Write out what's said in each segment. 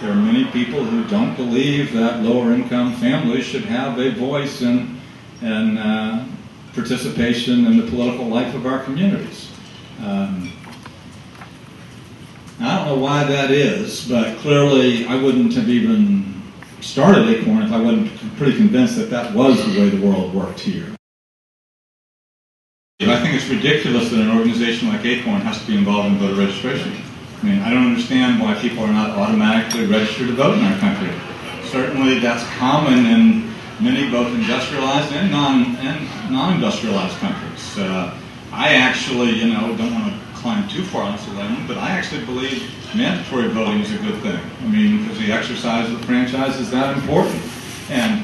There are many people who don't believe that lower-income families should have a voice in participation in the political life of our communities. I don't know why that is, but clearly I wouldn't have even started ACORN if I wasn't pretty convinced that that was the way the world worked here. I think it's ridiculous that an organization like ACORN has to be involved in voter registration. I mean, I don't understand why people are not automatically registered to vote in our country. Certainly that's common in many both industrialized and non-industrialized countries. I actually, don't want to climb too far on this limb, but I actually believe mandatory voting is a good thing. I mean, because the exercise of the franchise is that important. And,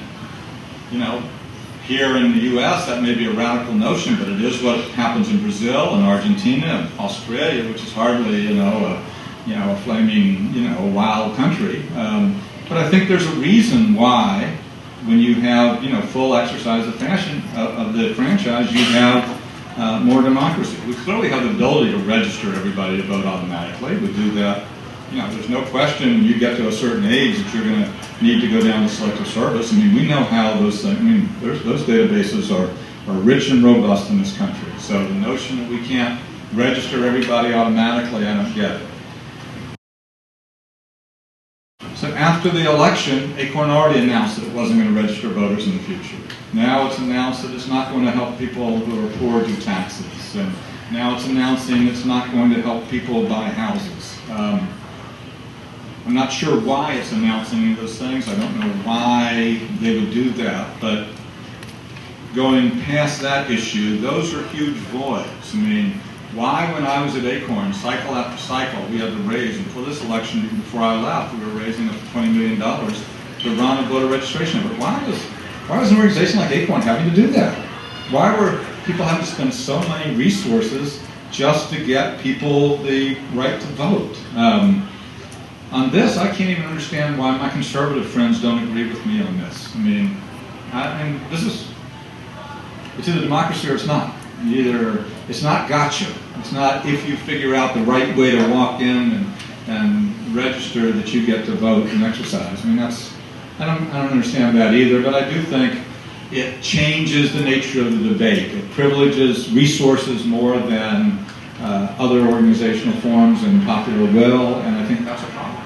here in the U.S., that may be a radical notion, but it is what happens in Brazil and Argentina and Australia, which is hardly, a flaming, wild country. But I think there's a reason why, when you have, full exercise of the franchise, you have more democracy. We clearly have the ability to register everybody to vote automatically. We do that. There's no question when you get to a certain age that you're going to need to go down to selective service. I mean, we know how those things, those databases are rich and robust in this country. So the notion that we can't register everybody automatically, I don't get it. So after the election, ACORN already announced that it wasn't going to register voters in the future. Now it's announced that it's not going to help people who are poor do taxes. And now it's announcing it's not going to help people buy houses. I'm not sure why it's announcing any of those things. I don't know why they would do that. But going past that issue, those are huge voids. I mean, why, when I was at ACORN, cycle after cycle, we had to raise, and for this election, even before I left, we were raising up to $20 million to run a voter registration effort. Why was an organization like ACORN having to do that? Why were people having to spend so many resources just to get people the right to vote? On this, I can't even understand why my conservative friends don't agree with me on this. I mean, it's either democracy or it's not. It's not gotcha. It's not if you figure out the right way to walk in and register that you get to vote and exercise. I mean, I don't understand that either, but I do think it changes the nature of the debate. It privileges resources more than other organizational forms and popular will, and I think that's a problem.